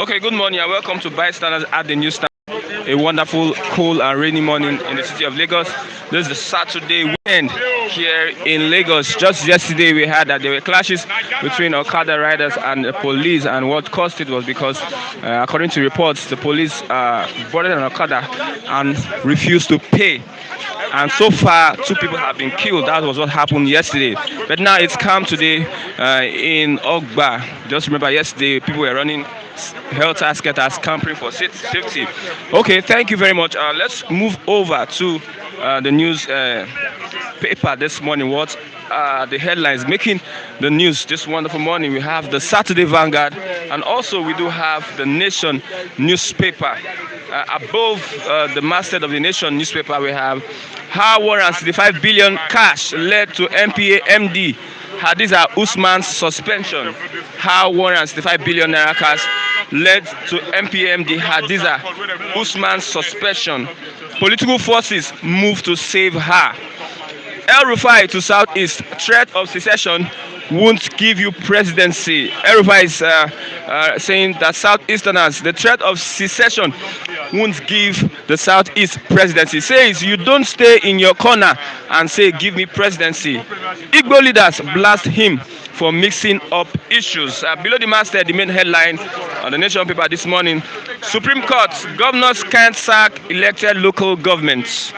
Okay, good morning and welcome to Bystanders at the Newsstand. A wonderful, cool and rainy morning in the city of Lagos. This is the Saturday weekend here in Lagos. Just yesterday we heard that there were clashes between Okada riders and the police, and what caused it was because, according to reports, the police boarded an Okada and refused to pay. And so far, 2 people have been killed. That was what happened yesterday. But now it's calm today in Ogba. Just remember, yesterday people were running helter-skelter, scampering for safety. Okay, thank you very much. Let's move over to the news paper this morning. What the headlines making the news this wonderful morning? We have the Saturday Vanguard, and also we do have the Nation newspaper. Above the masthead of the Nation newspaper, we have how 165 billion cash led to MPA MD Hadiza Usman's suspension. How 165 billion naira cash led to MPA MD Hadiza Usman's suspension. Political forces move to save her. El Rufai to Southeast, threat of secession won't give you presidency. El Rufai is saying that Southeasterners, the threat of secession won't give the Southeast presidency. Says you don't stay in your corner and say give me presidency. Igbo leaders blast him for mixing up issues. Below the masthead, the main headline on the Nation paper this morning: Supreme Court, governors can't sack elected local governments.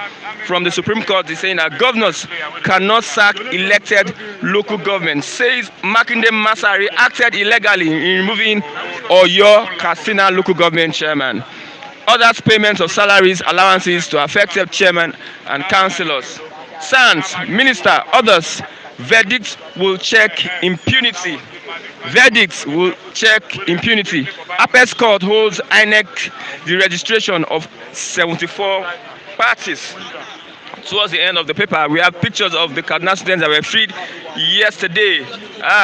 From the Supreme Court is saying that governors cannot sack elected local governments. Says Makinde Masari acted illegally in removing Oyo Katsina local government chairman. Others payments of salaries, allowances to affected chairman and councillors. Sands, minister, others, verdicts will check impunity. Verdicts will check impunity. Apex Court holds INEC the registration of 74 parties. Towards the end of the paper, we have pictures of the Kaduna students that were freed yesterday.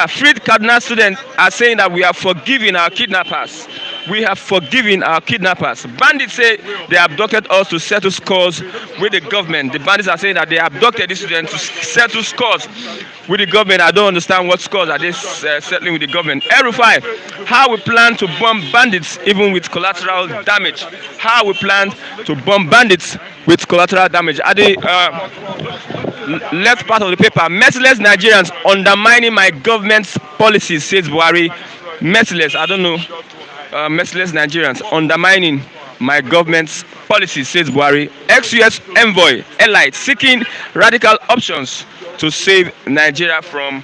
Freed Kaduna students are saying that we have forgiven our kidnappers. We have forgiven our kidnappers. Bandits say they abducted us to settle scores with the government. The bandits are saying that they abducted these students to settle scores with the government. I don't understand what scores are they settling with the government. El Rufai, how we plan to bomb bandits even with collateral damage. How we plan to bomb bandits with collateral damage. At the left part of the paper, merciless Nigerians undermining my government's policies, says Buhari. Merciless, I don't know. Merciless Nigerians undermining my government's policies, says Buhari. Ex-US envoy Elite seeking radical options to save Nigeria from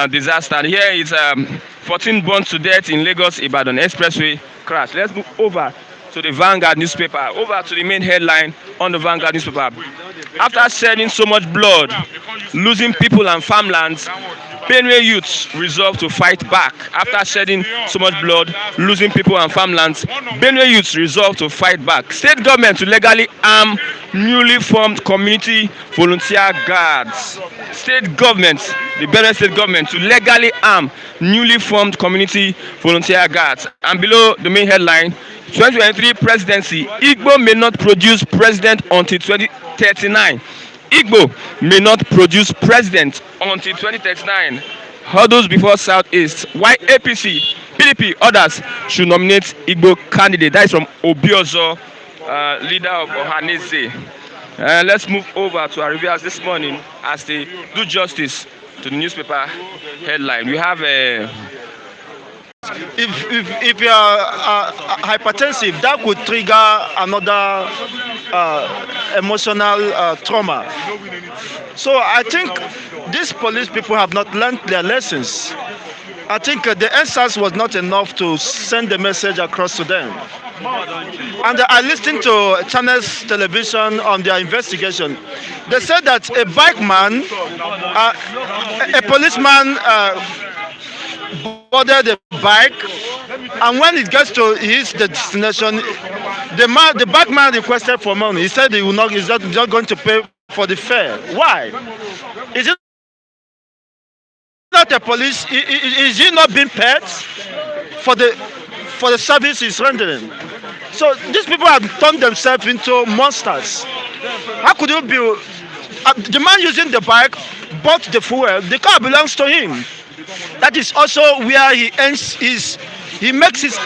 disaster. And here is 14 burned to death in Lagos Ibadan expressway crash. Let's move over to the Vanguard newspaper, over to the main headline on the Vanguard newspaper. After shedding so much blood, losing people and farmlands, Benue youths resolve to fight back. After shedding so much blood, losing people and farmlands, Benue youths resolve to fight back. State government to legally arm newly formed community volunteer guards. State government, the Benue state government, to legally arm newly formed community volunteer guards. And below the main headline, 2023 presidency, Igbo may not produce president until 2039. Igbo may not produce president until 2039. Hurdles before Southeast. Why APC, PDP, others should nominate Igbo candidate. That is from Obiozo, leader of Ohanese. Let's move over to our reviewers this morning as they do justice to the newspaper headline. We have a If you are hypertensive, that could trigger another emotional trauma. So I think these police people have not learned their lessons. I think the answers was not enough to send the message across to them. And I listened to Channels Television on their investigation. They said that a bike man, a policeman boarded the bike, and when it gets to his destination, the bike man requested for money. He said he's not going to pay for the fare. Why? Is it not a police? Is he not being paid for the service he's rendering? So these people have turned themselves into monsters. How could you be? The man using the bike bought the fuel. The car belongs to him. That is also where he earns his He makes his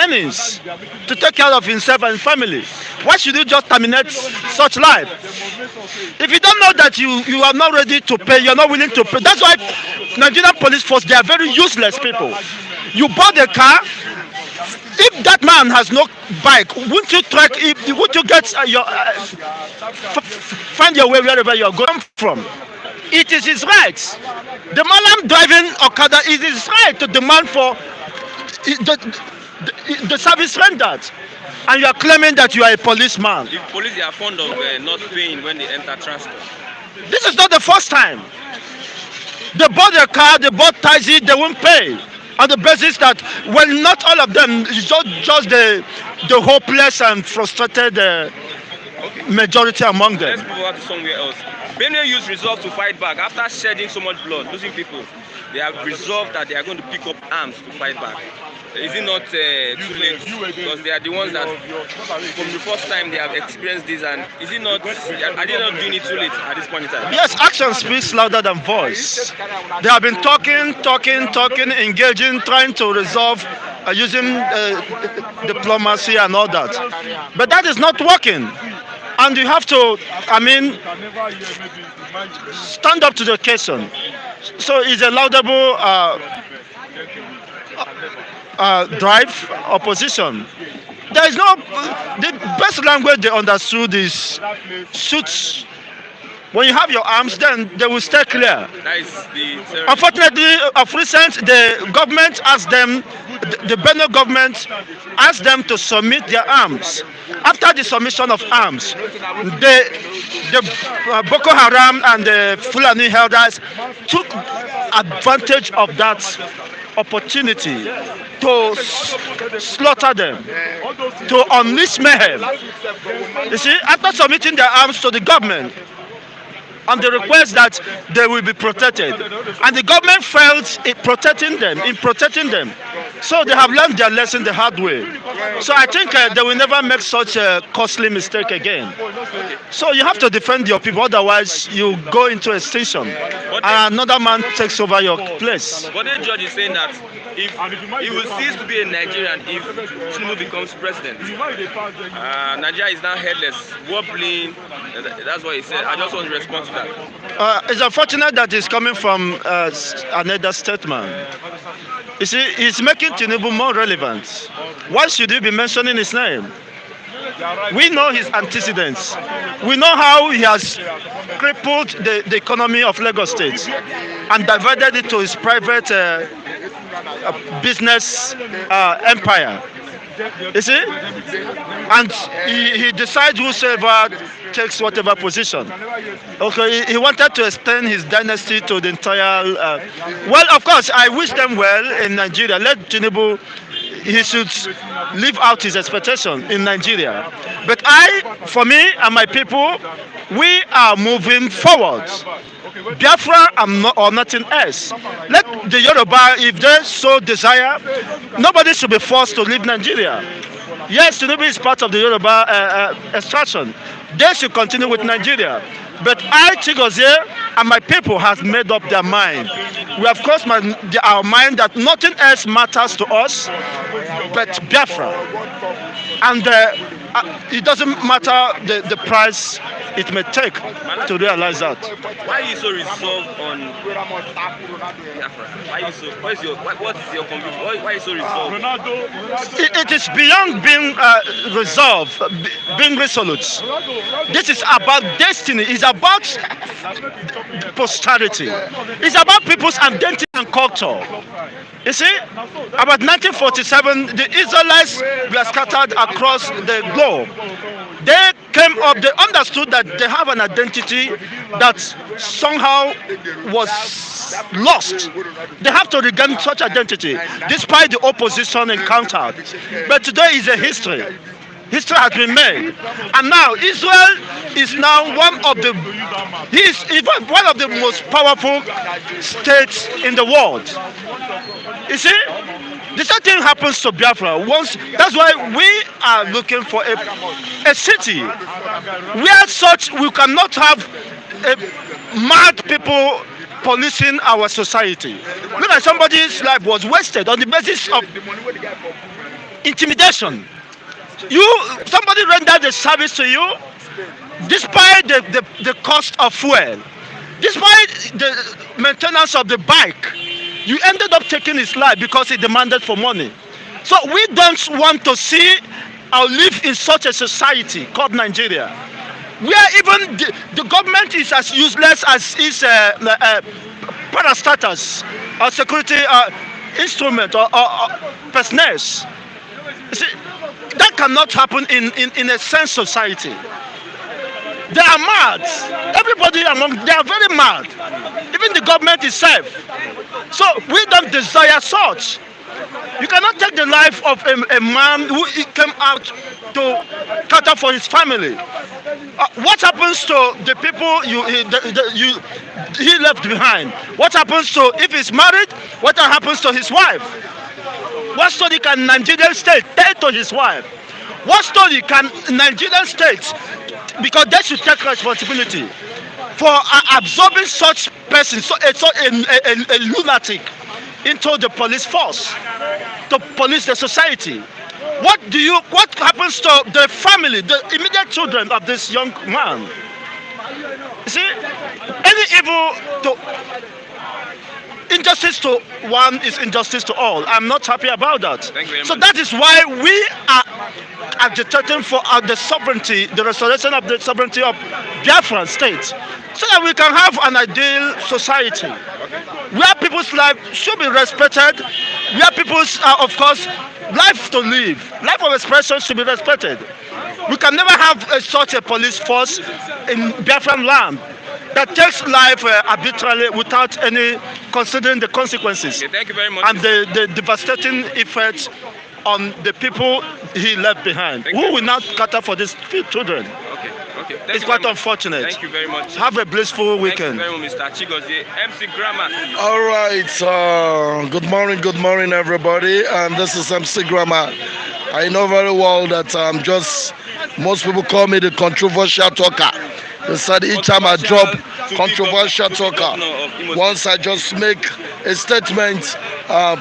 earnings to take care of himself and his family. Why should you just terminate such life? If you don't know that you are not ready to pay, you're not willing to pay. That's why Nigerian police force, they are very useless people. You bought a car. If that man has no bike, wouldn't you track? Would you get find your way wherever you are going from? It is his right. The man driving Okada, it is his right to demand for the service rendered. And you are claiming that you are a policeman. The police, they are fond of not paying when they enter transport. This is not the first time. They bought a car, they bought taxi, they won't pay. On the basis that, well, not all of them, it's just the hopeless and frustrated majority among them. Let's move on to somewhere else. Benue youth resolved to fight back after shedding so much blood, losing people. They have resolved that they are going to pick up arms to fight back. Is it not too late? Because they are the ones that, from the first time, they have experienced this. And is it not? Are they not doing it too late at this point in time? Yes, action speaks louder than voice. They have been talking, engaging, trying to resolve using diplomacy and all that. But that is not working. And you have to, stand up to the occasion. So it's a laudable drive opposition. There is no, the best language they understood is suits. When you have your arms, then they will stay clear. That is the Unfortunately, of recent, the government asked them, the Benue government asked them to submit their arms. After the submission of arms, the Boko Haram and the Fulani elders took advantage of that opportunity to slaughter them, to unleash mayhem. You see, after submitting their arms to the government, and the request that they will be protected, and the government failed in protecting them. So they have learned their lesson the hard way. So I think they will never make such a costly mistake again. So you have to defend your people, otherwise you go into extinction and another man takes over your place. But the judge is saying that if he will cease to be a Nigerian if Tinubu becomes president. Nigeria is now headless, wobbling. That's what he said. I just want to respond to that. It's unfortunate that it's coming from another statement. You see, it's making Tinubu more relevant. Why should you be mentioning his name? We know his antecedents. We know how he has crippled the economy of Lagos State and diverted it to his private business empire. You see? And he decides whosoever takes whatever position. Okay, he wanted to extend his dynasty to the entire... well, of course, I wish them well in Nigeria. Let Tinubu, he should live out his expectation in Nigeria. But for me and my people, we are moving forward. Biafra or nothing else. Let the Yoruba, if they so desire, nobody should be forced to leave Nigeria. Yes, Tinubu is part of the Yoruba extraction. They should continue with Nigeria. But I, Chigozie, and my people have made up their mind. We have crossed our mind that nothing else matters to us but Biafra. And it doesn't matter the price it may take to realize that. Why are you so resolved on Biafra? What's your conviction? Why are you so resolved? It is beyond being resolved, being resolute. This is about destiny. It's about posterity. It's about people's identity and culture. You see, about 1947, the Israelites were scattered across the globe. They came up, they understood that they have an identity that somehow was lost. They have to regain such identity, despite the opposition encountered. But today is a history. History has been made, and now Israel is now one of the most powerful states in the world. You see, the same thing happens to Biafra. That's why we are looking for a city where we cannot have mad people policing our society. Look at somebody's life was wasted on the basis of intimidation. Somebody rendered a service to you despite the cost of fuel, despite the maintenance of the bike. You ended up taking his life because he demanded for money. So we don't want to see or live in such a society called Nigeria, where even the government is as useless as its parastatals or security instrument or personnel. See, that cannot happen in a sense society. They are mad. Everybody they are very mad. Even the government itself. So we don't desire such. You cannot take the life of a man who came out to cater for his family. What happens to the people he left behind? What happens to, if he's married, what happens to his wife? What story can Nigerian state tell to his wife? What story can Nigerian states, because they should take responsibility for absorbing such persons, a lunatic, into the police force, to police the society? What happens to the family, the immediate children of this young man? You see, any injustice to one is injustice to all. I'm not happy about that. So that is why we are agitating for the sovereignty, the restoration of the sovereignty of Biafran state, so that we can have an ideal society where people's life should be respected, where people's, of course, life to live, life of expression should be respected. We can never have such a police force in Biafran land that takes life arbitrarily without any considering the consequences. Okay, thank you very much. And the devastating effects on the people he left behind. Who will now cater for these children? Okay. It's quite unfortunate. Thank you very much. Have a blissful weekend. Thank you very much, Mr. Chigozie. MC Grammar. All right. Good morning, everybody. This is MC Grammar. I know very well that most people call me the controversial talker. They said each time I drop controversial talker, once I just make a statement,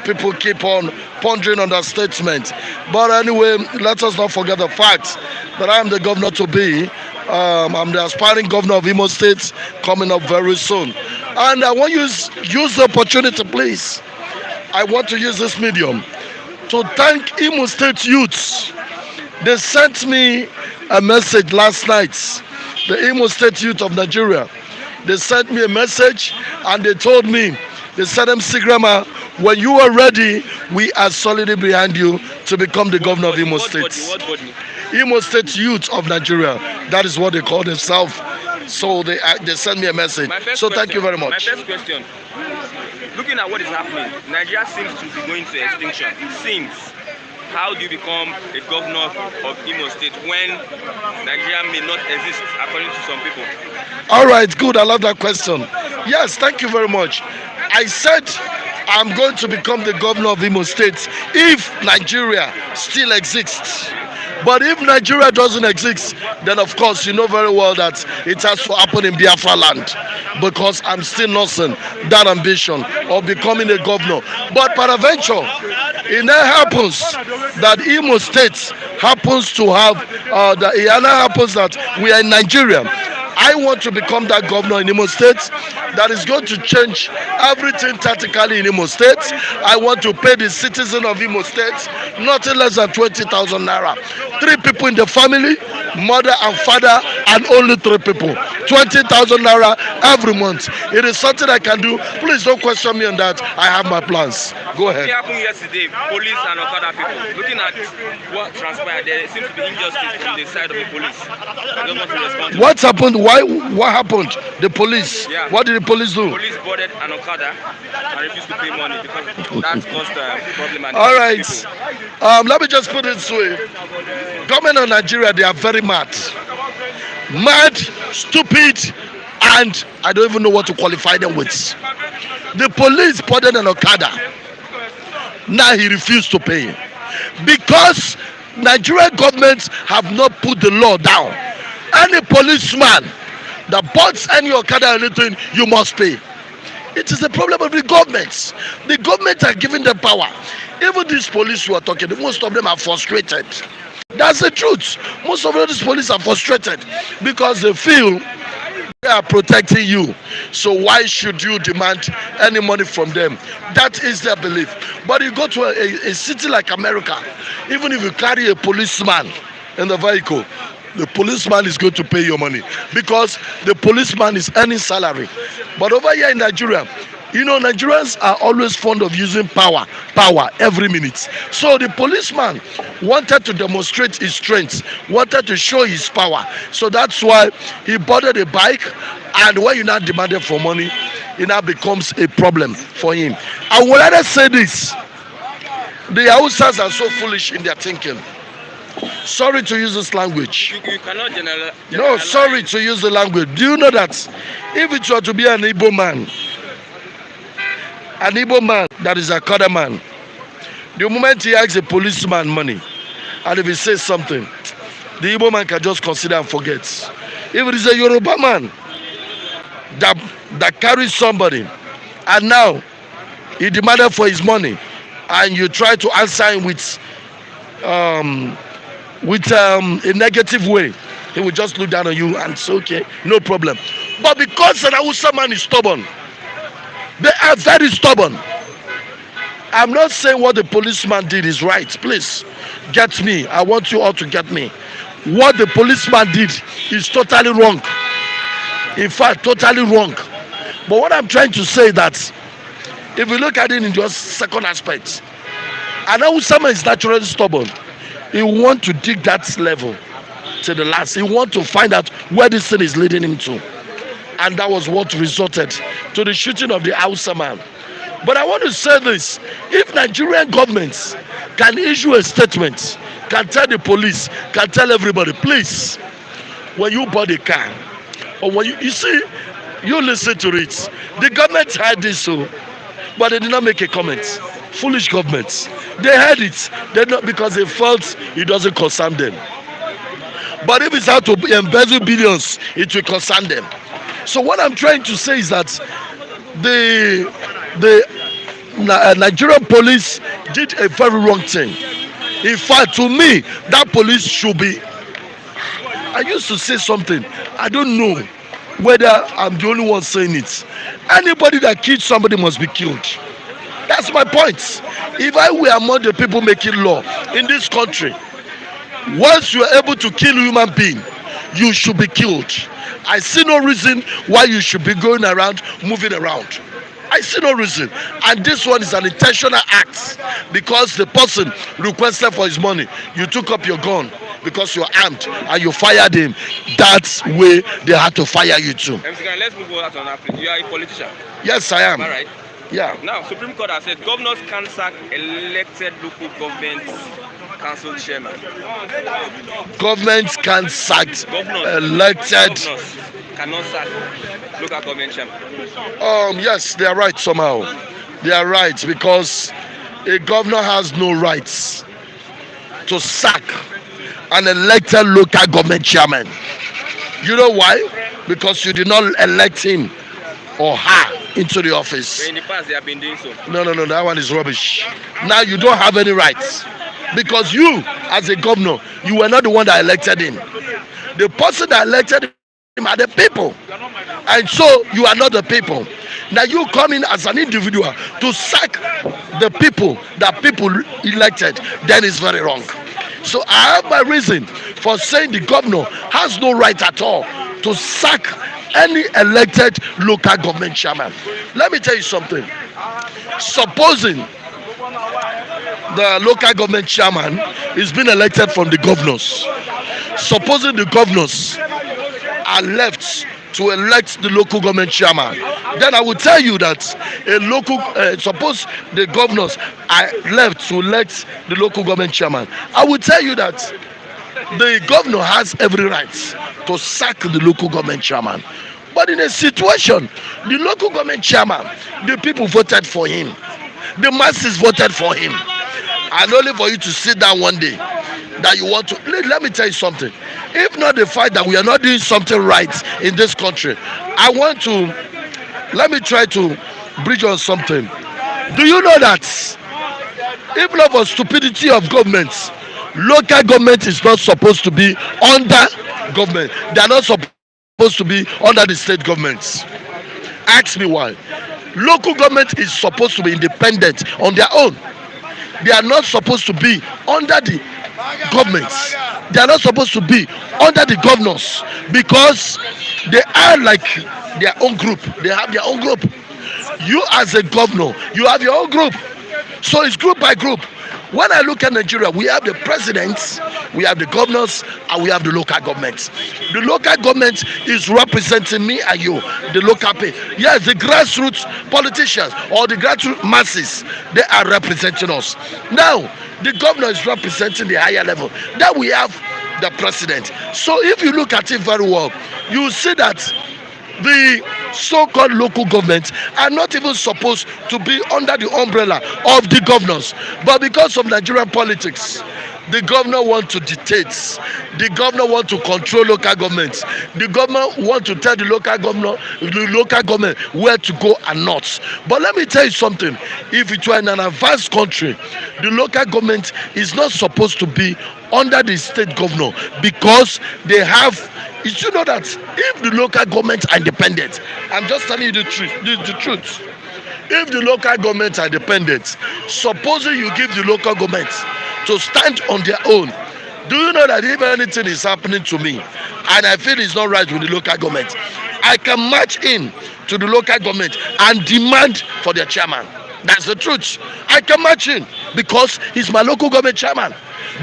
people keep on pondering on that statement. But anyway, let us not forget the fact that I am the governor to be. I'm the aspiring governor of Imo State, coming up very soon. And I want to use the opportunity, please. I want to use this medium to thank Imo State youths. They sent me a message last night. The Imo State youth of Nigeria. They sent me a message and they told me, they said, MC Grammar, when you are ready, we are solidly behind you to become the governor of Imo State. Imo State youth of Nigeria. That is what they call themselves. So they sent me a message. So thank you very much. My first question, looking at what is happening, Nigeria seems to be going to extinction. It seems. How do you become a governor of Imo State when Nigeria may not exist, according to some people? All right, good. I love that question. Yes, thank you very much. I said I'm going to become the governor of Imo State if Nigeria still exists. But if Nigeria doesn't exist, then of course you know very well that it has to happen in Biafra land, because I'm still nursing that ambition of becoming a governor. But peradventure, it now happens that Imo State happens to have it now happens that we are in Nigeria. I want to become that governor in Imo State that is going to change everything tactically in Imo State. I want to pay the citizen of Imo State nothing less than 20,000 naira. 3 people in the family, mother and father, and only 3 people. 20,000 naira every month. It is something I can do. Please don't question me on that. I have my plans. Go ahead. What happened yesterday? Police and other people. Looking at what transpired, there seems to be injustice from the side of the police. I don't want to respond to what happened? What happened? The police. Yeah. What did the police do? The police boarded an Okada and refused to pay money because that caused a problem. All right. Let me just put it this way. Government of Nigeria, they are very mad. Mad, stupid, and I don't even know what to qualify them with. The police boarded an Okada. Now he refused to pay. Because Nigerian governments have not put the law down. Any policeman that boards any Okada or anything, you must pay. It is a problem of the government. The government are giving them power. Even these police who are talking, most of them are frustrated. That's the truth. Most of these police are frustrated because they feel they are protecting you. So why should you demand any money from them? That is their belief. But you go to a city like America, even if you carry a policeman in the vehicle, the policeman is going to pay your money because the policeman is earning salary. But over here in Nigeria, Nigerians are always fond of using power every minute. So the policeman wanted to demonstrate his strength, wanted to show his power. So that's why he boarded a bike, and when you now demanded for money, it now becomes a problem for him. I would rather say this: the Hausas are so foolish in their thinking. Sorry to use this language. You cannot generalize. No, sorry to use the language. Do you know that if it were to be an Igbo man that is a Kada man, the moment he asks a policeman money, and if he says something, the Igbo man can just consider and forget. If it is a Yoruba man that carries somebody, and now he demanded for his money, and you try to answer him with a negative way, he will just look down on you and say, okay, no problem. But because an Hausa man is stubborn, they are very stubborn. I'm not saying what the policeman did is right. Please get me. I want you all to get me. What the policeman did is totally wrong. In fact, totally wrong. But what I'm trying to say is that if you look at it in just second aspect, an Hausa man is naturally stubborn. He wants to dig that level to the last. He wants to find out where this thing is leading him to. And that was what resulted to the shooting of the Hausa man. But I want to say this: if Nigerian governments can issue a statement, can tell the police, can tell everybody, please, when you board a car, or when you see, you listen to it. The government heard this, so, but they did not make a comment. Foolish governments. They heard it. They not because they felt it doesn't concern them. But if it's how to embezzle billions, it will concern them. So what I'm trying to say is that the Nigerian police did a very wrong thing. In fact, to me, that police should be. I used to say something. I don't know whether I'm the only one saying it. Anybody that kills somebody must be killed. That's my point. If I were among the people making law in this country, once you are able to kill a human being, you should be killed. I see no reason why you should be going around, moving around. I see no reason. And this one is an intentional act because the person requested for his money. You took up your gun because you're armed and you fired him. That's where they had to fire you too. Let's move on to another place. You are a politician. Yes, I am. All right. Yeah. Now, Supreme Court has said governors can sack elected local government council chairman. Governments can sack elected. Governors cannot sack local government chairman. Yes, they are right somehow. They are right because a governor has no rights to sack an elected local government chairman. You know why? Because you did not elect him or her into the office. But in the past, they have been doing so. No, that one is rubbish. Now you don't have any rights because you, as a governor, you were not the one that elected him. The person that elected him are the people, and so you are not the people. Now you come in as an individual to sack the people that people elected. Then it's very wrong. So I have my reason for saying the governor has no right at all to sack any elected local government chairman. Let me tell you something. Supposing the local government chairman is being elected from the governors, supposing the governors are left to elect the local government chairman, then I will tell you that suppose the governors are left to elect the local government chairman, I will tell you that the governor has every right to sack the local government chairman. But in a situation, the local government chairman, the people voted for him, the masses voted for him, and only for you to sit down one day that you want to. Let me tell you something. If not the fact that we are not doing something right in this country, let me try to bridge on something. Do you know that if not for stupidity of governments, local government is not supposed to be under government. They are not supposed to be under the state governments. Ask me why. Local government is supposed to be independent on their own. They are not supposed to be under the governments. They are not supposed to be under the governors because they are like their own group. They have their own group. You as a governor, you have your own group. So it's group by group. When I look at Nigeria, we have the presidents, we have the governors, and we have the local government. The local government is representing me and you, the local people. Yes, the grassroots politicians or the grassroots masses, they are representing us. Now, the governor is representing the higher level. Then we have the president. So if you look at it very well, you see that the so-called local governments are not even supposed to be under the umbrella of the governors, but because of Nigerian politics, the governor want to dictate, the governor want to control local governments, the governor want to tell the local government where to go and not. But let me tell you something, if it were in an advanced country, the local government is not supposed to be under the state governor because they have. You should know that if the local governments are independent, I'm just telling you the truth. The truth. If the local governments are independent, supposing you give the local governments to stand on their own, do you know that if anything is happening to me and I feel it's not right with the local government, I can march in to the local government and demand for their chairman. That's the truth. I can march in because he's my local government chairman.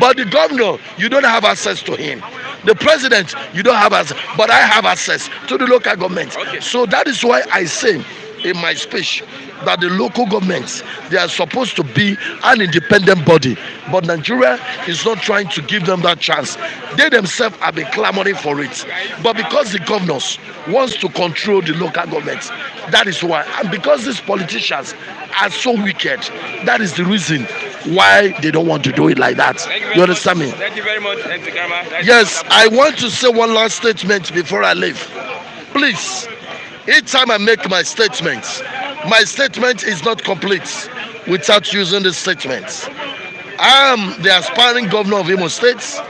But the governor, you don't have access to him. The president, you don't have access, but I have access to the local government. Okay. So that is why I say in my speech that the local governments, they are supposed to be an independent body, but Nigeria is not trying to give them that chance. They themselves have been clamoring for it, but because the governors wants to control the local governments, that is why. And because these politicians are so wicked, that is the reason why they don't want to do it like that. You understand me? Thank you very much, Yes, I want to say one last statement before I leave. Please, each time I make my statement is not complete without using the statements. I am the aspiring governor of Imo State,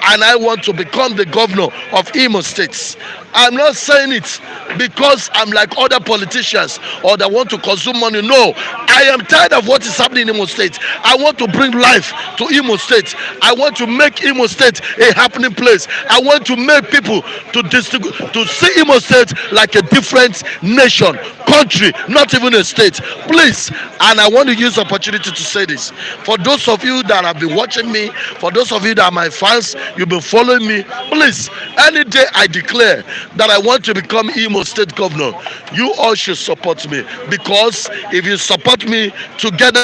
and I want to become the governor of Imo State. I'm not saying it because I'm like other politicians or that want to consume money. No, I am tired of what is happening in Imo State. I want to bring life to Imo State. I want to make Imo State a happening place. I want to make people to see Imo State like a different nation, country, not even a state. Please, and I want to use the opportunity to say this. For those of you that have been watching me, for those of you that are my fans, you've been following me, please, any day I declare that I want to become Imo State governor, you all should support me, because if you support me, together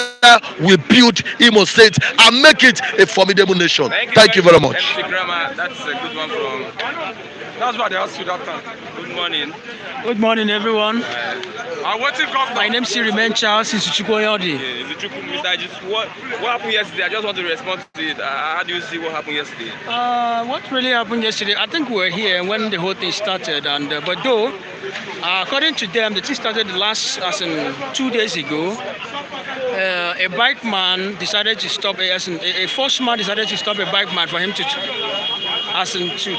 we build Imo State and make it a formidable nation. Thank you very much. That's a good one from. That's what they asked you that time. Good morning. Good morning, everyone. My name is Menta. What happened yesterday? I just want to respond to it. How do you see what happened yesterday? What really happened yesterday? I think we were here when the whole thing started, and but though, according to them, the thing started as in 2 days ago. A bike man decided to stop. A force man decided to stop a bike man for him to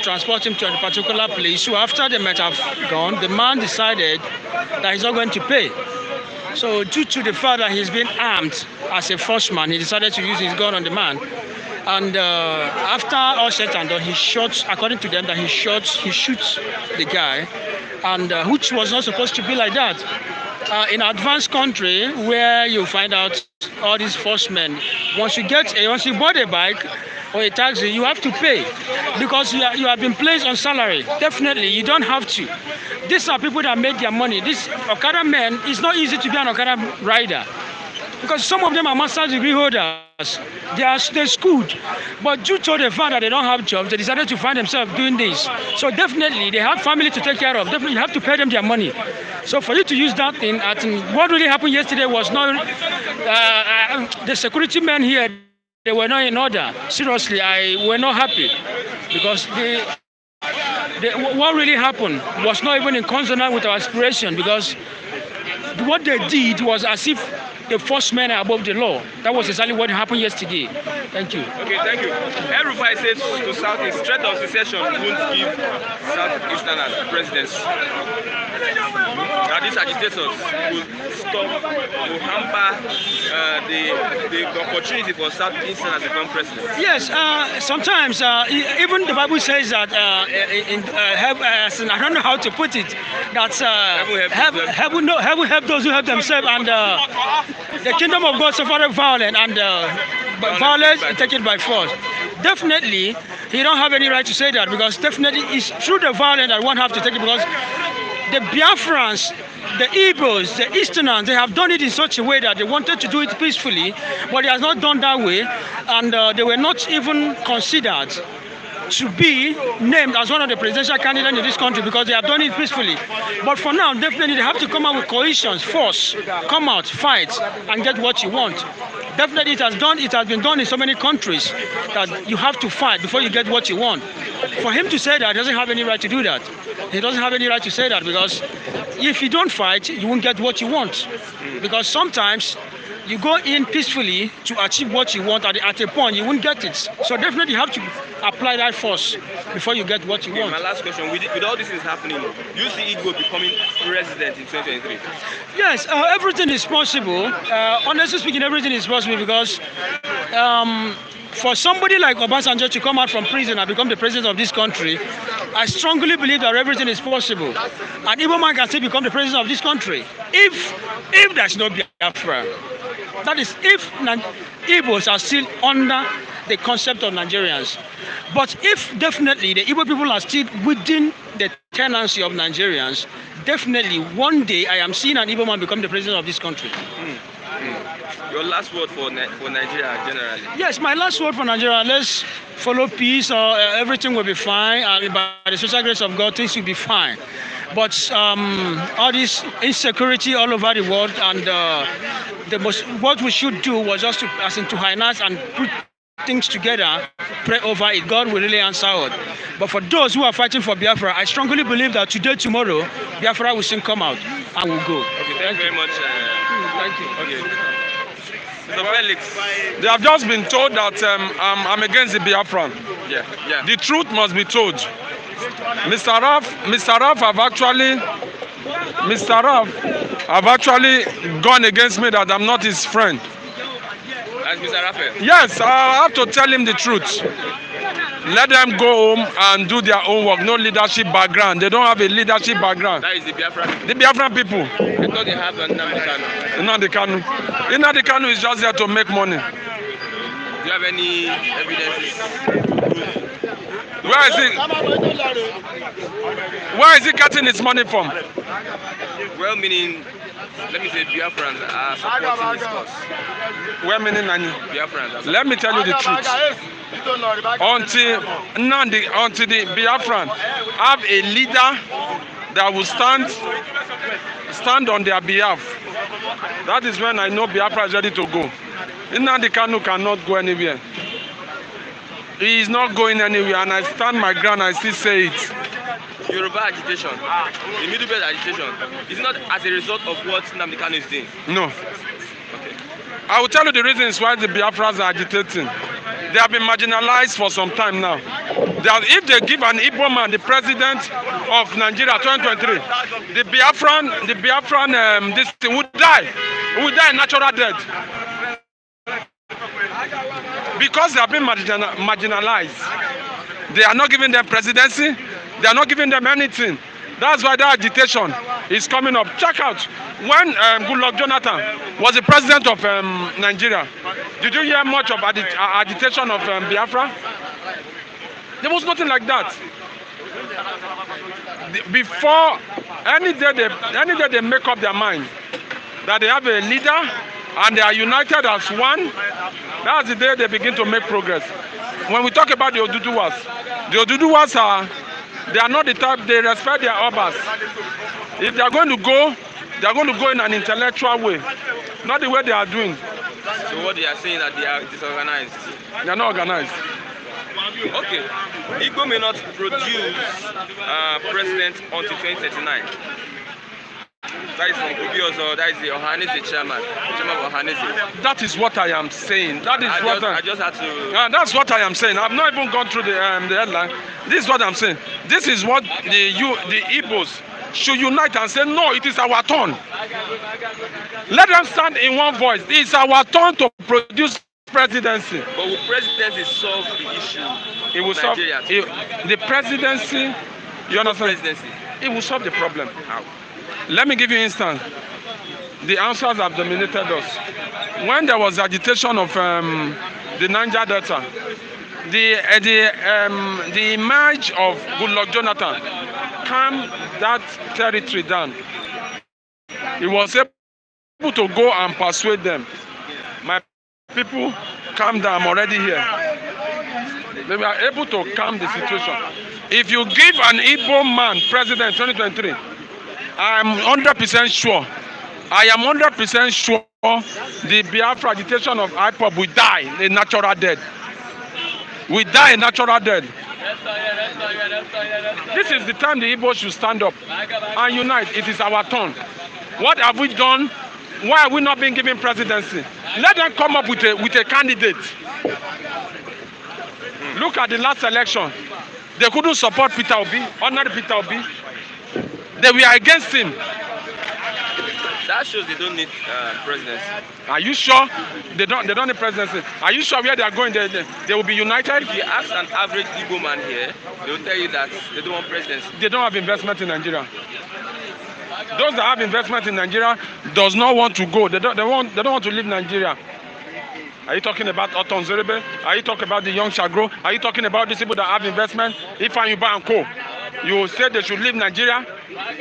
transport him to a particular place. So after they might have gone, the man decided that he's not going to pay. So due to the fact that he's been armed as a force man, he decided to use his gun on the man. And after all said and done, he shot, according to them, that he shoots the guy, and which was not supposed to be like that. In an advanced country where you find out all these force men, once you board a bike or a taxi, you have to pay because you have been placed on salary. Definitely, you don't have to. These are people that make their money. This Okada men, it's not easy to be an Okada rider because some of them are master's degree holders. They're schooled, but due to the fact that they don't have jobs, they decided to find themselves doing this. So definitely, they have family to take care of. Definitely, you have to pay them their money. So for you to use that thing, I think what really happened yesterday was not the security men here. They were not in order. Seriously, I were not happy because what really happened was not even in consonance with our aspiration, because what they did was as if the first men are above the law. That was exactly what happened yesterday. Thank you. Okay, thank you. Everybody says to Southeast, threat of secession won't give Southeasterners presidency. Now these agitators will stop, will hamper the opportunity for Southeasterners to become president. Yes, sometimes even the Bible says that I don't know how to put it, that heaven help those who help themselves, and the kingdom of God suffered violence, and violence is taken by force. Definitely, he don't have any right to say that, because definitely it's through the violence that one have to take it, because the Biafrans, the Igbos, the Easterners, they have done it in such a way that they wanted to do it peacefully, but it has not done that way, and they were not even considered to be named as one of the presidential candidates in this country, because they have done it peacefully. But for now, definitely they have to come out with coalitions, force, come out, fight, and get what you want. Definitely it has been done in so many countries that you have to fight before you get what you want. For him to say that, he doesn't have any right to do that. He doesn't have any right to say that, because if you don't fight, you won't get what you want. Because sometimes you go in peacefully to achieve what you want, at a point you won't get it. So definitely you have to apply that force before you get what you want. My last question, with all this is happening, you see Igbo becoming president in 2023? Yes, everything is possible. Honestly speaking, everything is possible, because for somebody like Obasanjo to come out from prison and become the president of this country, I strongly believe that everything is possible. And Igbo man can still become the president of this country if there's no Biafra. That is, if Igbos are still under the concept of Nigerians. But if definitely the Igbo people are still within the tenancy of Nigerians, definitely one day I am seeing an Igbo man become the president of this country. Your last word for Nigeria generally? Yes, my last word for Nigeria, let's follow peace, or everything will be fine, and by the special grace of God, things will be fine. But all this insecurity all over the world, and what we should do was just to harness and put things together, pray over it. God will really answer it. But for those who are fighting for Biafra, I strongly believe that today, tomorrow, Biafra will soon come out and will go. Okay, thank you very much. Thank you. Okay. Mr. Felix. They have just been told that I'm against the Biafran. Yeah. The truth must be told. Mr. Raf have actually gone against me, that I'm not his friend. As Mr. Raphael? Yes, I have to tell him the truth. Let them go home and do their own work. No leadership background. They don't have a leadership background. That is the Biafran people? The Biafran people. I thought they have Nnamdi Kanu. Nnamdi Kanu is just there to make money. Do you have any evidences? Where is he getting his money from? Well, meaning, let me say Biafrans are supporting this cause. Well, meaning Nani? Biafrans. Let me tell you the truth. Until the Biafran have a leader that will stand on their behalf, that is when I know Biafra is ready to go. Nnamdi Kanu cannot go anywhere. He is not going anywhere, and I stand my ground. I still say it. Yoruba agitation, the Middle Belt agitation, is not as a result of what Nnamdi Kanu is doing. No. Okay. I will tell you the reasons why the Biafrans are agitating. They have been marginalized for some time now. If they give an Igbo man the president of Nigeria 2023, the Biafran this thing would die. It would die natural death. Because they have been marginalized. They are not giving them presidency. They are not giving them anything. That's why that agitation is coming up. Check out when Goodluck Jonathan was the president of Nigeria. Did you hear much of agitation of Biafra? There was nothing like that. Before any day they make up their mind that they have a leader and they are united as one, that's the day they begin to make progress. When we talk about the Oduduwas they are not the type, they respect their obas. If they are going to go in an intellectual way, not the way they are doing. So what they are saying that they are disorganized? They are not organized. Okay. Igbo may not produce president until 2039. That is from Kubioso, that is the Ohanese chairman of Ohanese. That is what I am saying. That is I just had to. That's what I am saying. I've not even gone through the headline. This is what I'm saying. This is what the Igbos should unite and say, no, it is our turn. Let them stand in one voice. It is our turn to produce presidency. But will presidency solve the issue? It will solve the presidency. You understand? Presidency. It will solve the problem. How? Let me give you an instance. The answers have dominated us. When there was agitation of the Niger Delta, the emerge of Goodluck Jonathan calmed that territory down. He was able to go and persuade them. My people, calm down, I'm already here. They were able to calm the situation. If you give an Igbo man president 2023, I am 100% sure. I am 100% sure the Biafra agitation of IPOB will die a natural death. We die a natural death. This is the time the Igbo should stand up and unite. It is our turn. What have we done? Why are we not being given presidency? Let them come up with a candidate. Look at the last election. They couldn't support Peter Obi, ordinary Peter Obi. They were against him. That shows they don't need presidency. Are you sure they don't need presidency? Are you sure where they are going they will be united? If you ask an average Igbo man here, they will tell you that they don't want presidency. They don't have investment in Nigeria. Those that have investment in Nigeria does not want to go. They don't want to leave Nigeria. Are you talking about Oton Zerebe? Are you talking about the young Shagro? Are you talking about these people that have investment? If and Yuba and Co. You say they should leave Nigeria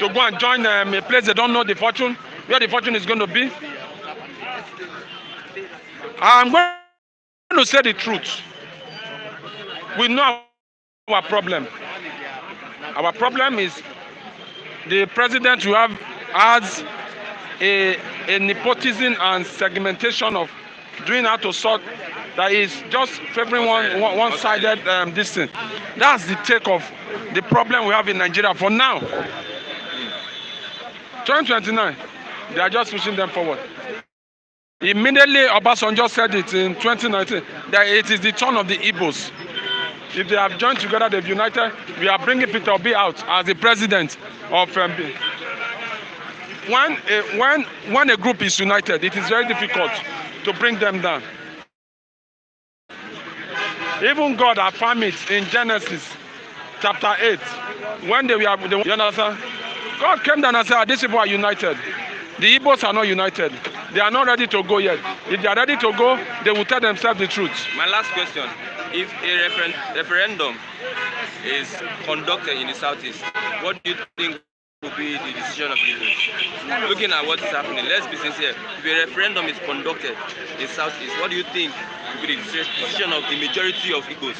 to go and join a place they don't know the fortune, where the fortune is going to be. I'm going to say the truth. We know our problem. Our problem is the president you have has a nepotism and segmentation of doing how to sort that is just favoring one-sided this thing. That's the take of the problem we have in Nigeria for now. 2029, they are just pushing them forward. Immediately, Obasanjo said it in 2019 that it is the turn of the Igbos. If they have joined together, they've united. We are bringing Peter Obi out as the president of MB. When a group is united, it is very difficult to bring them down. Even God affirmed it in Genesis chapter 8. When you understand? God came down and said, these people are united. The Igbos are not united. They are not ready to go yet. If they are ready to go, they will tell themselves the truth. My last question. If a referendum is conducted in the southeast, what do you think will be the decision of the Igbos? Looking at what is happening, let's be sincere. If a referendum is conducted in southeast, what do you think will be the decision of the majority of Igbos?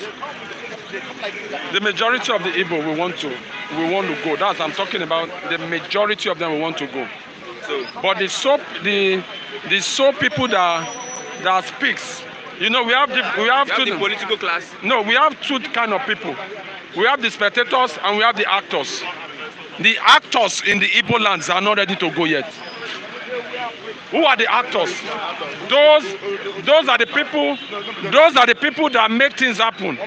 The majority of the Igbo will want to go. That's I'm talking about. The majority of them will want to go. So, but the so people that speaks. You know, we have the political class. No, we have two kind of people. We have the spectators and we have the actors. The actors in the Igbo lands are not ready to go yet. Who are the actors? Those are the people. Those are the people that make things happen.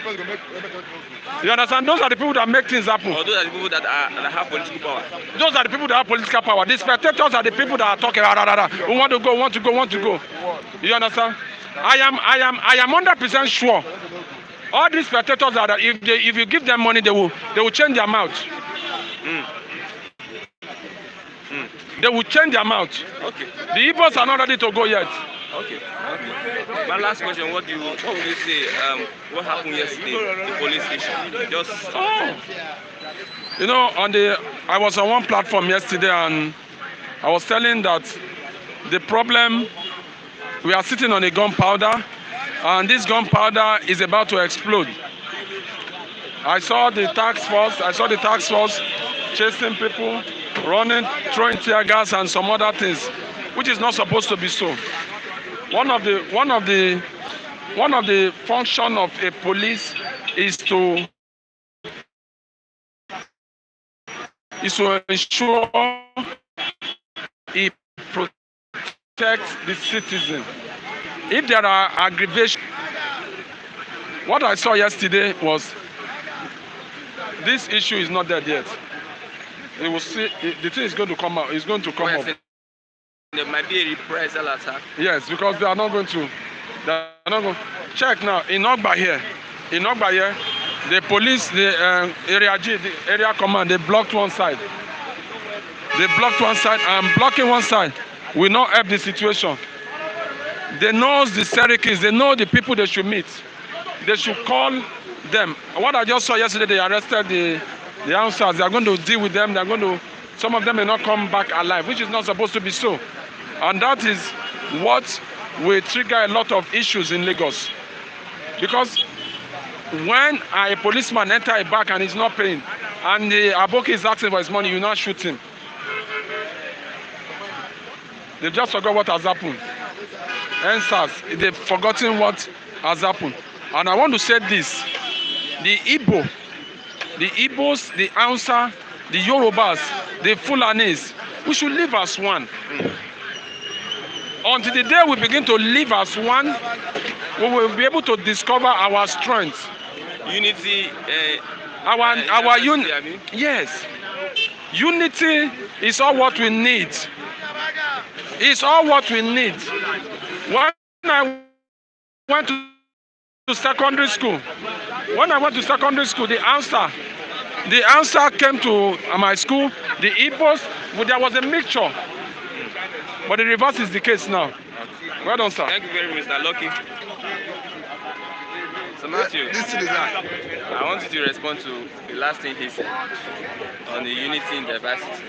You understand? Those are the people that make things happen. Or those are the people that have political power. Those are the people that have political power. The spectators are the people that are talking. Who want to go? Want to go? Want to go? You understand? I am 100% sure. All these spectators are that if you give them money, they will change their mouth. They will change their mouth. Okay. The Igbos are not ready to go yet. Okay. My last question: what would you say? What happened yesterday? The police station. Just. You know, I was on one platform yesterday, and I was telling that the problem, we are sitting on a gunpowder, and this gunpowder is about to explode. I saw the task force chasing people, running, throwing tear gas and some other things, which is not supposed to be so. One of the function of a police is to ensure he protects the citizen. If there are aggravations, what I saw yesterday was this issue is not dead yet. They will see the thing is going to come out. It's going to come up. There might be a reprisal attack. Yes, because they are not going to. They are not going. Check now in Ogba here. In Ogba here, the police, the area G, the area command, they blocked one side. They blocked one side, and blocking one side will not help the situation. They know the Serikis, they know the people they should meet. They should call them. What I just saw yesterday, they arrested the answers. They are going to deal with them. They are going to. Some of them may not come back alive, which is not supposed to be so. And that is what will trigger a lot of issues in Lagos. Because when a policeman enters a bank and he's not paying, and the Aboki is asking for his money, you not shoot him. They've just forgot what has happened. NSAS, they've forgotten what has happened. And I want to say this, the Igbos, the Hausa, the Yorubas, the Fulanis, we should live as one. Until the day we begin to live as one, we will be able to discover our strength. Unity. Our unity. Yes. Unity is all what we need. It's all what we need. When I went to secondary school, the answer came to my school. The Igbos, there was a mixture. But the reverse is the case now. Well done, sir. Thank you very much, Mr. Lucky. So Matthew, I want you to respond to the last thing he said on the unity in diversity.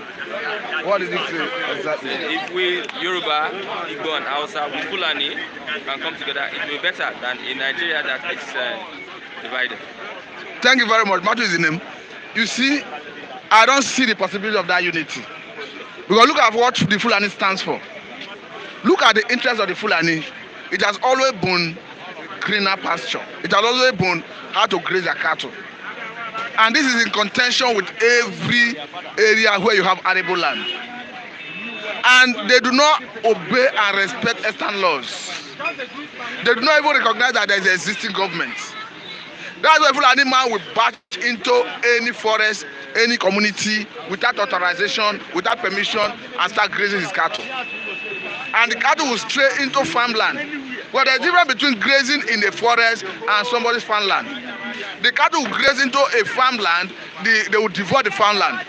What did he say exactly? If we, Yoruba, Igbo and Hausa, we Fulani can come together, it will be better than in Nigeria that is divided. Thank you very much. Matthew is the name. You see, I don't see the possibility of that unity. Because look at what the Fulani stands for. Look at the interest of the Fulani. It has always been greener pasture. It has always been how to graze their cattle. And this is in contention with every area where you have arable land. And they do not obey and respect Eastern laws. They do not even recognize that there is an existing government. That's why Fulani man will batch into any forest, any community without authorization, without permission, and start grazing his cattle. And the cattle will stray into farmland. Well, there's a difference between grazing in the forest and somebody's farmland. The cattle will graze into a farmland, they will devour the farmland.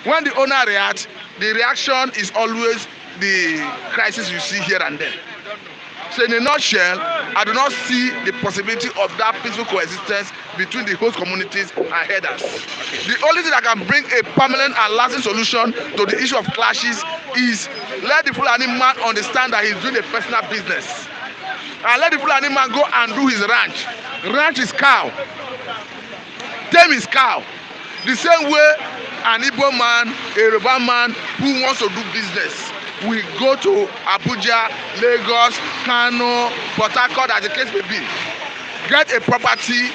When the owner reacts, the reaction is always the crisis you see here and there. So in a nutshell, I do not see the possibility of that peaceful coexistence between the host communities and herders. The only thing that can bring a permanent and lasting solution to the issue of clashes is let the Fulani man understand that he's doing a personal business. And let the Fulani man go and do his ranch. Ranch is cow. Tame is cow. The same way an Igbo man, a Yoruba man who wants to do business we go to Abuja, Lagos, Kano, Port Harcourt, as the case may be. Get a property,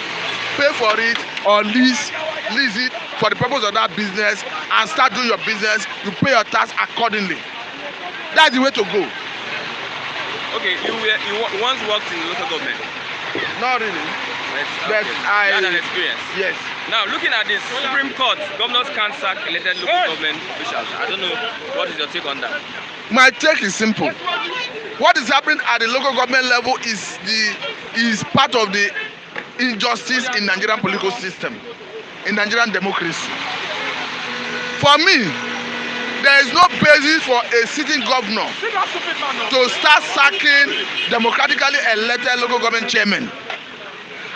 pay for it, or lease it for the purpose of that business and start doing your business. You pay your tax accordingly. That's the way to go. Okay, you once worked in local government. Not really. But I had an experience. Yes. Now, looking at this Supreme Court, governors can't sack elected local government officials. I don't know, what is your take on that? My take is simple. What is happening at the local government level is part of the injustice in Nigerian political system, in Nigerian democracy. For me, there is no basis for a sitting governor to start sacking democratically elected local government chairmen.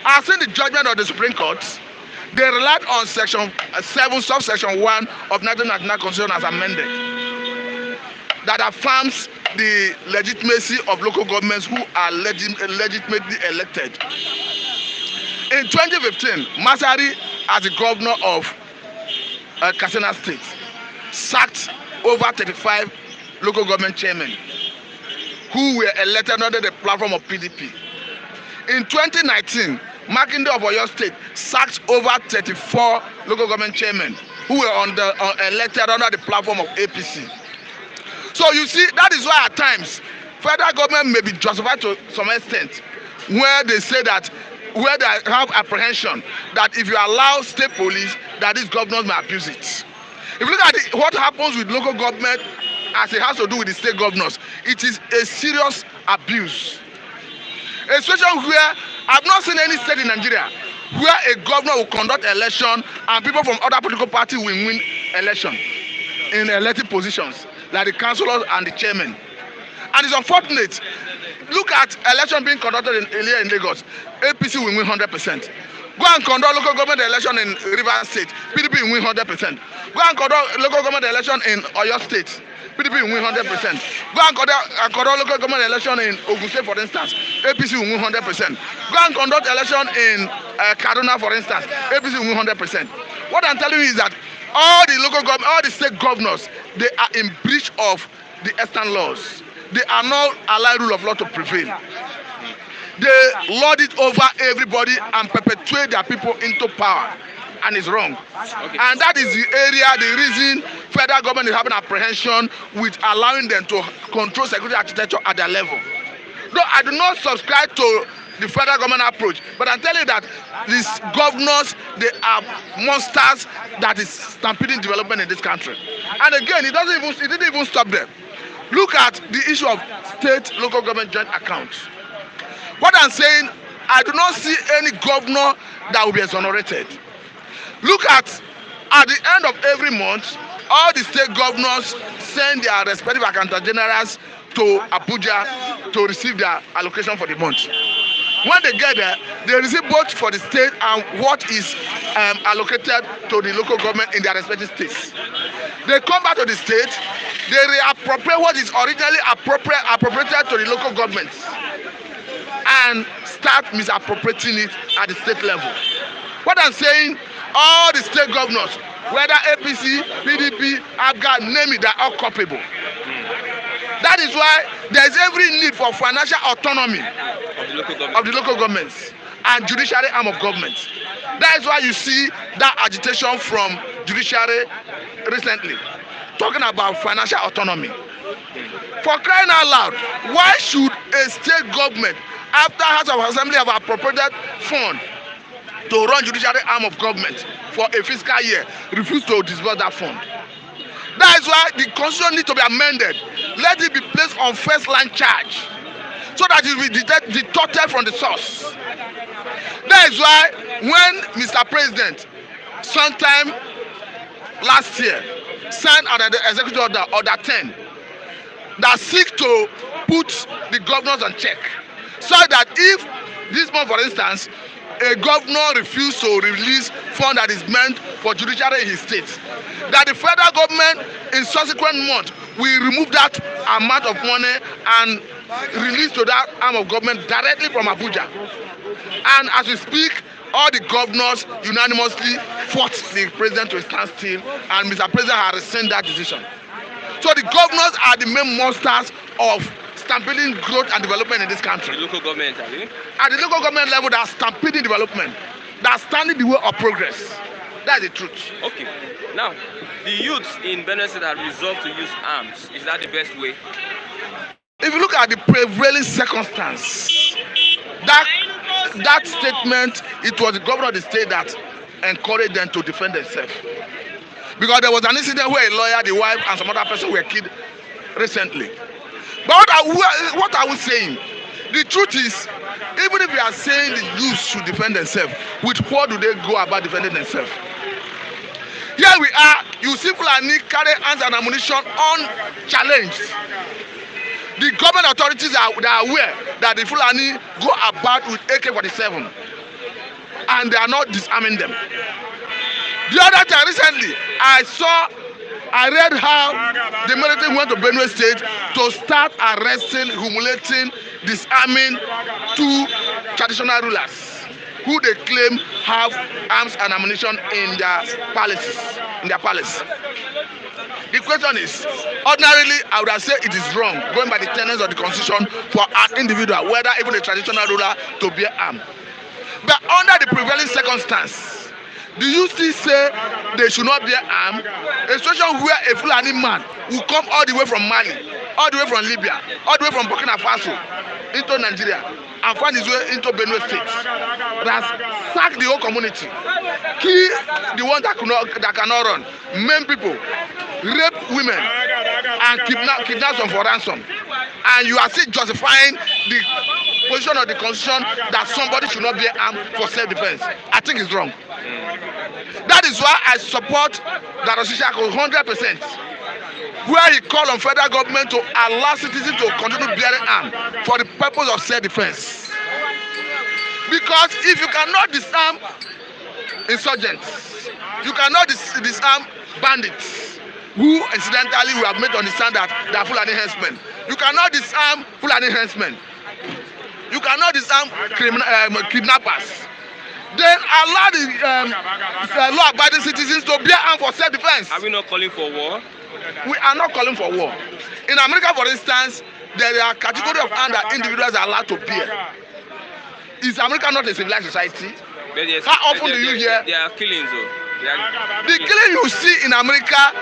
I've seen the judgment of the Supreme Court. They relied on Section 7, subsection 1 of 1999 Constitution as amended, that affirms the legitimacy of local governments who are legitimately elected. In 2015, Masari, as the governor of Katsina State, sacked over 35 local government chairmen who were elected under the platform of PDP. In 2019, Makinde of Oyo State sacked over 34 local government chairmen who were elected under the platform of APC. So you see, that is why at times federal government may be justified to some extent where they say that, where they have apprehension that if you allow state police, that these governors may abuse it. If you look at what happens with local government as it has to do with the state governors, it is a serious abuse. A situation where I've not seen any state in Nigeria where a governor will conduct election and people from other political parties will win election in elected positions, like the councillors and the chairmen. And it's unfortunate. Look at election being conducted in Lagos. APC will win 100%. Go and conduct local government election in Rivers State. PDP will win 100%. Go and conduct local government election in Oyo State. PDP will win 100%. Go and conduct local government election in Ogun State, for instance. APC will win 100%. Go and conduct election in Kaduna, for instance. APC will win 100%. What I'm telling you is that all the local government, all the state governors, they are in breach of the Eastern laws. They are not allowing rule of law to prevail. They lord it over everybody and perpetuate their people into power, and it's wrong. Okay. And that is the area, the reason federal government is having apprehension with allowing them to control security architecture at their level. No, I do not subscribe to the federal government approach, but I'm telling you that these governors, they are monsters that is stampeding development in this country. And again, it didn't even stop there. Look at the issue of state local government joint accounts. What I'm saying, I do not see any governor that will be exonerated. Look at the end of every month, all the state governors send their respective accountant generals to Abuja to receive their allocation for the month. When they get there, they receive both for the state and what is allocated to the local government in their respective states. They come back to the state, they reappropriate what is originally appropriated to the local governments and start misappropriating it at the state level. What I'm saying, all the state governors, whether APC, PDP, ABGA, name it, they're all culpable. That is why there is every need for financial autonomy of the local governments and judiciary arm of government. That is why you see that agitation from judiciary recently, talking about financial autonomy. For crying out loud, why should a state government, after House of Assembly have appropriated fund to run judiciary arm of government for a fiscal year, refuse to disburse that fund? That is why the constitution needs to be amended. Let it be placed on first line charge so that it will be detorted from the source. That is why when Mr. President sometime last year signed an executive order 10 that seek to put the governors on check, so that if this month, for instance, a governor refused to release fund that is meant for judiciary in his state, that the federal government in subsequent months will remove that amount of money and release to that arm of government directly from Abuja. And as we speak, all the governors unanimously fought the president to stand still, and Mr. President has rescinded that decision. So the governors are the main monsters of stampeding growth and development in this country. The local government, are they? At the local government level, they are stampeding development. They are standing the way of progress. That's the truth. Okay. Now, the youths in Benue State have resolved to use arms. Is that the best way? If you look at the prevailing circumstance, that statement, it was the governor of the state that encouraged them to defend themselves. Because there was an incident where a lawyer, the wife, and some other person were killed recently. But what are we saying? The truth is, even if we are saying the youth should defend themselves, with what do they go about defending themselves? Here we are, you see Fulani carry arms and ammunition unchallenged. The government authorities are aware that the Fulani go about with AK-47 and they are not disarming them. The other time recently, I read how the military went to Benue State to start arresting, humiliating, disarming two traditional rulers who they claim have arms and ammunition in their palaces, The question is, ordinarily, I would have said it is wrong, going by the tenets of the constitution, for an individual, whether even a traditional ruler, to bear arms. But under the prevailing circumstance, Do you still say they should not bear arms? A situation where a Fulani man will come all the way from Mali, all the way from Libya, all the way from Burkina Faso into Nigeria and find his way into Benue State. That's sack the whole community, kill the one that cannot run, maim people, rape women, and kidnap them for ransom. And you are still justifying the position of the constitution that somebody should not bear arms for self-defense. I think it's wrong. That is why I support that Osisiako 100%, where he called on federal government to allow citizens to continue bearing arms for the purpose of self-defense. Because if you cannot disarm insurgents, you cannot disarm bandits, who incidentally we have made to understand that they are Fulani henchmen. You cannot disarm Fulani henchmen. You cannot disarm kidnappers. Then allow the law-abiding citizens to bear arms for self-defense. Are we not calling for war? We are not calling for war. In America, for instance, there are categories of arms that individuals are allowed to bear. Is America not a civilized society? How often do you hear? There are killings, though. The killing you see in America,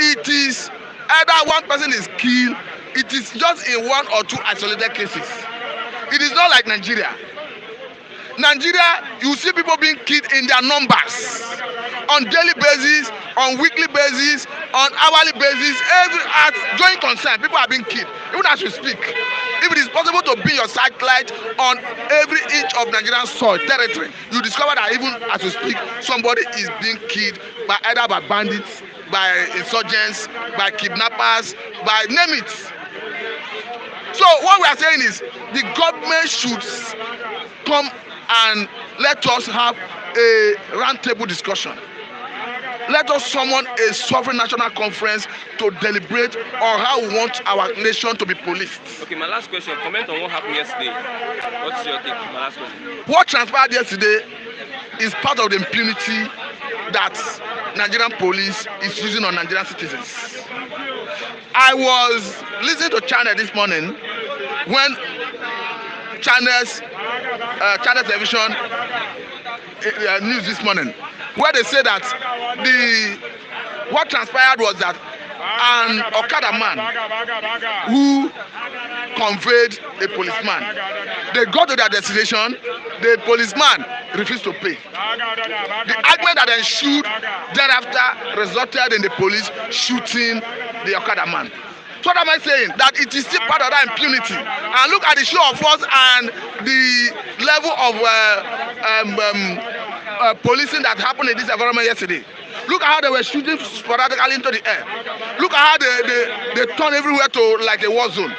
it is either one person is killed, it is just in one or two isolated cases. It is not like Nigeria. Nigeria, you see people being killed in their numbers, on daily basis, on weekly basis, on hourly basis. During concern, people are being killed, even as we speak. If it is possible to be your satellite on every inch of Nigerian soil territory, you discover that even as we speak, somebody is being killed either by bandits, by insurgents, by kidnappers, by name it. So what we are saying is the government should come and let us have a roundtable discussion. Let us summon a sovereign national conference to deliberate on how we want our nation to be policed. Okay, my last question. Comment on what happened yesterday. What's your take? My last question. What transpired yesterday is part of the impunity that Nigerian police is using on Nigerian citizens. I was listening to Channel this morning when Channel Television news this morning, where they say that what transpired was that an Okada man who conveyed a policeman, they got to their destination, the policeman refused to pay. The argument that ensued thereafter resulted in the police shooting the Okada man. So what am I saying? That it is still part of that impunity. And look at the show of force and the level of policing that happened in this environment yesterday. Look at how they were shooting sporadically into the air. Look at how they turn everywhere to like a war zone.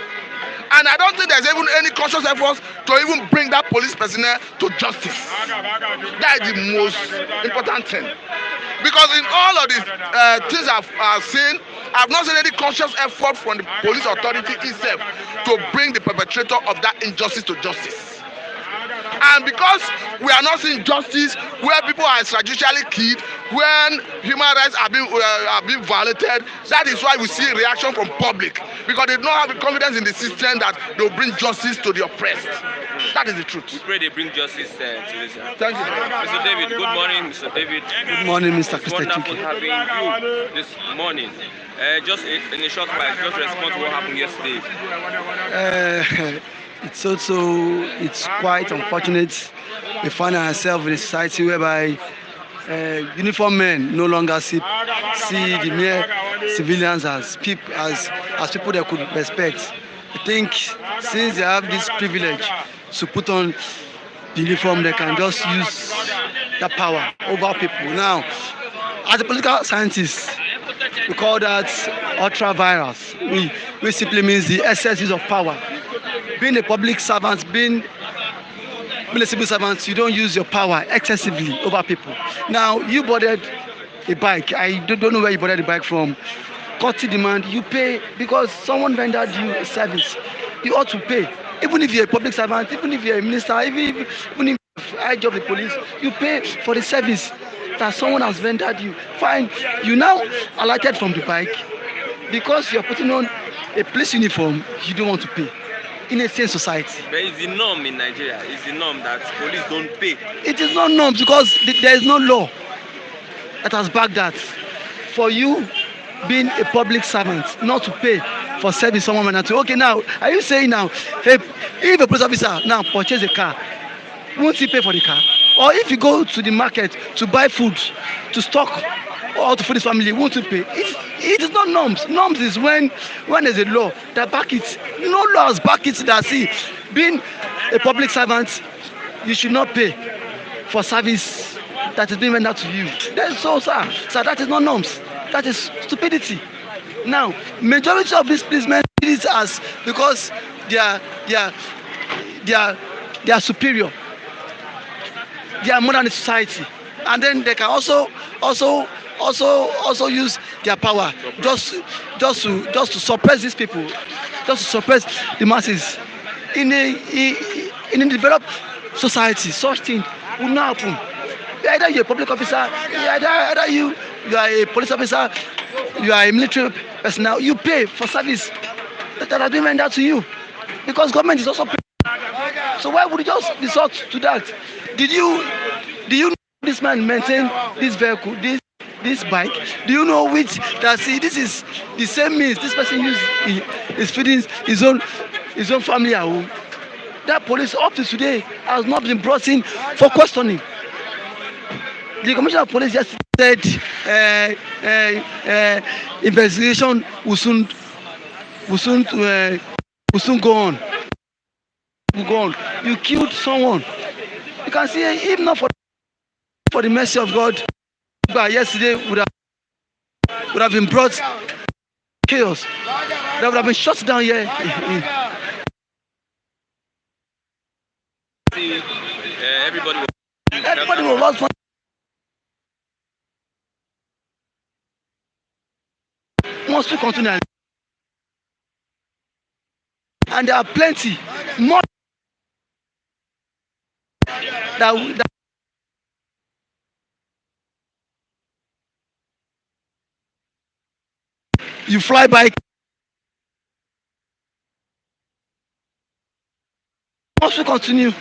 And I don't think there's even any conscious effort to even bring that police personnel to justice. That is the most important thing. Because in all of these things I've seen, I've not seen any conscious effort from the police authority itself to bring the perpetrator of that injustice to justice. And because we are not seeing justice where people are extrajudicially killed, when human rights are being violated, that is why we see reaction from public, because they don't have the confidence in the system that they will bring justice to the oppressed. That is the truth. We pray they bring justice to this. Thank you. Mr. David, good morning, Mr. David. Good morning, Mr. Christian. Wonderful having you this morning. Just in a short while, just respond to what happened yesterday. It's quite unfortunate. We find ourselves in a society whereby uniformed men no longer see the mere civilians as people they could respect. I think since they have this privilege to put on the uniform, they can just use that power over people. Now, as a political scientist, we call that ultra virus, which simply means the excess use of power. Being a public servant, being a civil servant, you don't use your power excessively over people. Now, you boarded a bike. I don't know where you boarded the bike from. Courtesy demand, you pay because someone rendered you a service. You ought to pay. Even if you're a public servant, even if you're a minister, even if you're high job the police, you pay for the service that someone has rendered you. Fine, you now alighted from the bike because you're putting on a police uniform, you don't want to pay. In a sane society. But it's the norm in Nigeria. It's the norm that police don't pay. It is not norm because there is no law. that has backed that. For you being a public servant, not to pay for service someone and to okay now, are you saying now, if a police officer now purchase a car, won't he pay for the car? Or if you go to the market to buy food, to stock or to feed his family, won't he pay? It is not norms. Norms is when there's a law that back it. No laws back it that see, being a public servant, you should not pay for service that is being rendered to you. That's so sir. So that is not norms. That is stupidity. Now, majority of these policemen see it as because they are superior. They are more than the society, and then they can also use their power just to suppress these people, just to suppress the masses. In a developed society, such thing will not happen. Either you're a public officer, either you are a police officer, you are a military personnel, you pay for service that are being rendered to you because government is also paying. So why would you just resort to that? Do you know this man maintain this vehicle, this bike? Do you know which that see this is the same means this person is feeding his own family at home? That police up to today has not been brought in for questioning. The commissioner of police just said investigation will soon go on. You killed someone. You can see if not for the mercy of God, but yesterday would have been brought chaos. That would have been shut down here. Everybody will lost one. Must we continue? And there are plenty more that you fly by. Must we continue?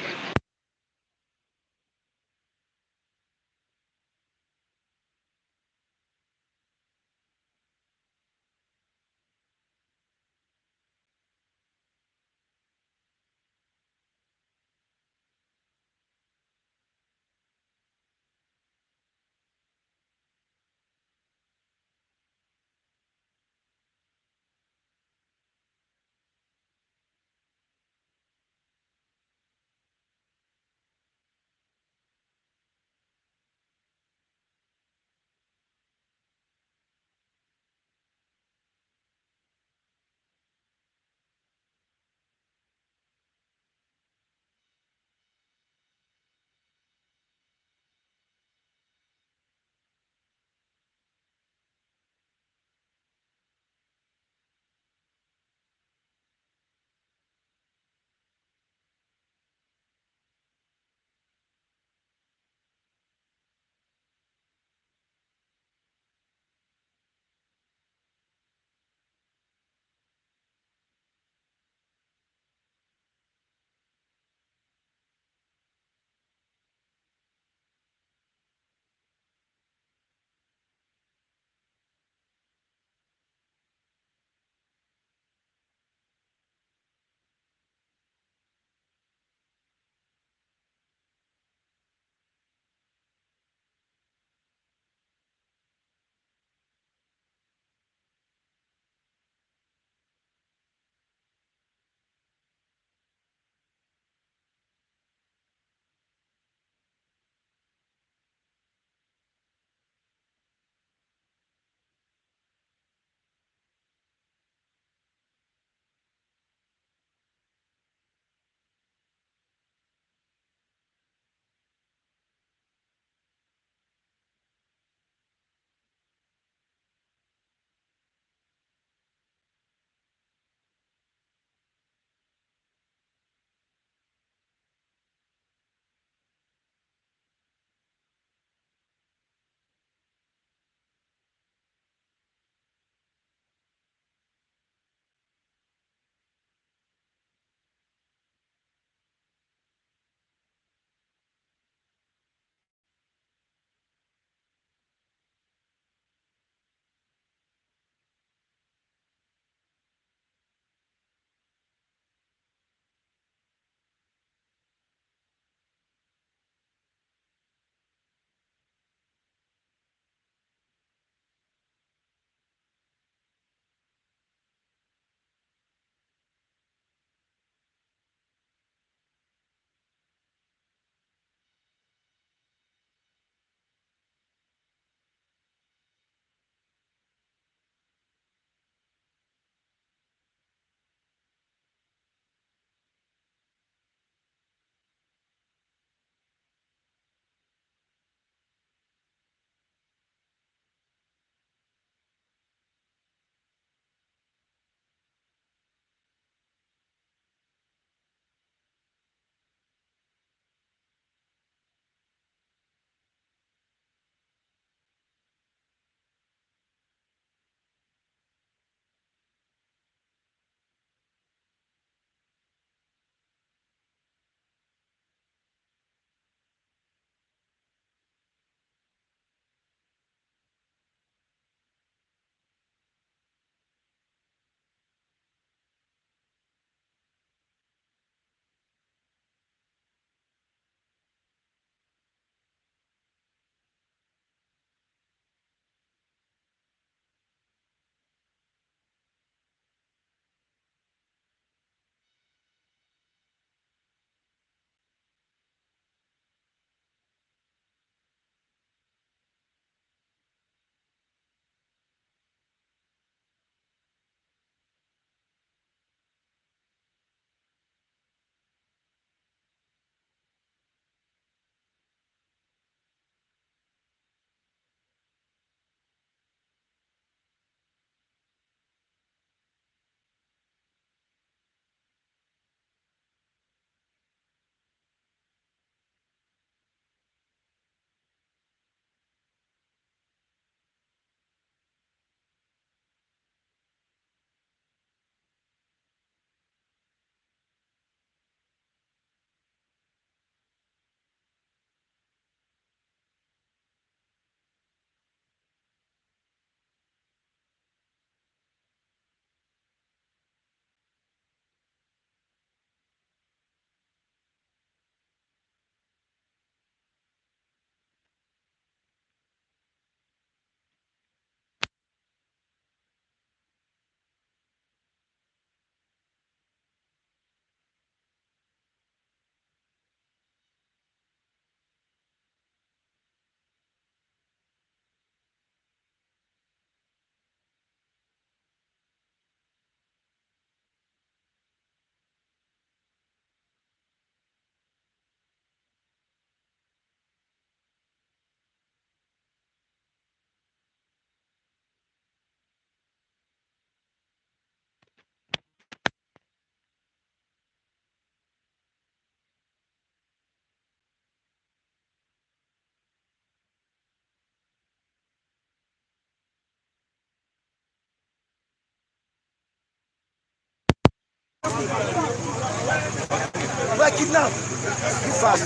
We're kidnapped.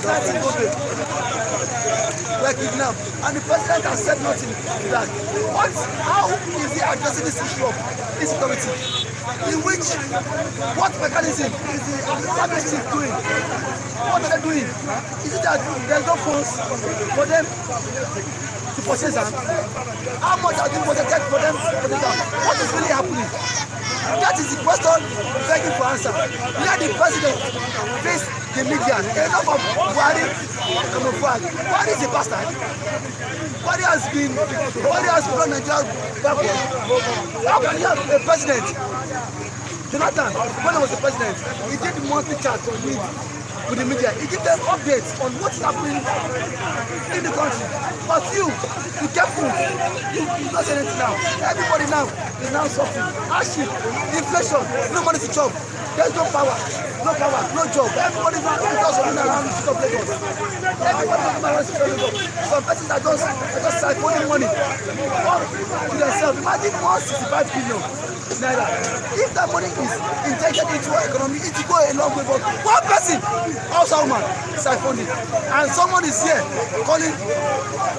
Nothing go there. We're kidnapped. And the president has said nothing to that. How is he addressing this issue of insecurity? In which, what mechanism is the service chief doing? What are they doing? Is it that there's no funds for them to purchase them? How much are they budgeted for them to purchase them? What is really happening? That is the question begging for answer. Let the president face the media. Enough of Buhari camouflage. Buhari is a bastard. Buhari has brought Nigeria backward. How can you have a president? Jonathan, when he was the president, he did the monthly chat with the media. He gave them updates on what's happening in the country. But you kept moving. You don't say anything now. Everybody now is now suffering. Hardship, inflation, no money to chop. There's no power, no job. Everybody now is running around the street of Lagos. Everybody running around the street of Lagos. Some persons are just siphoning money to themselves. Imagine 165 billion naira. If that money is injected into our economy, it will go a long way. But one person, also woman, siphoning, and someone is here calling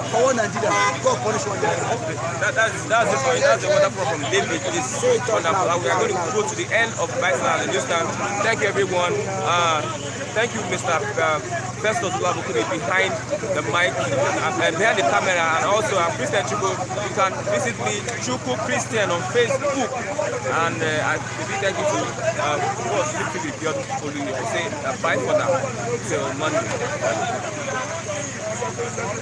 for one Nigeria. God punish one Nigeria. That's the point. That's the wonderful from David. It's wonderful. We are going to go to the end of Bicentennial News Time. Thank you, everyone. Thank you, Mr. Festus Olabukuni behind the mic and behind the camera, and also I'm Christian Chuku. You can visit me, Chuku Christian, on Facebook. And I thank you to say bye for now till Monday.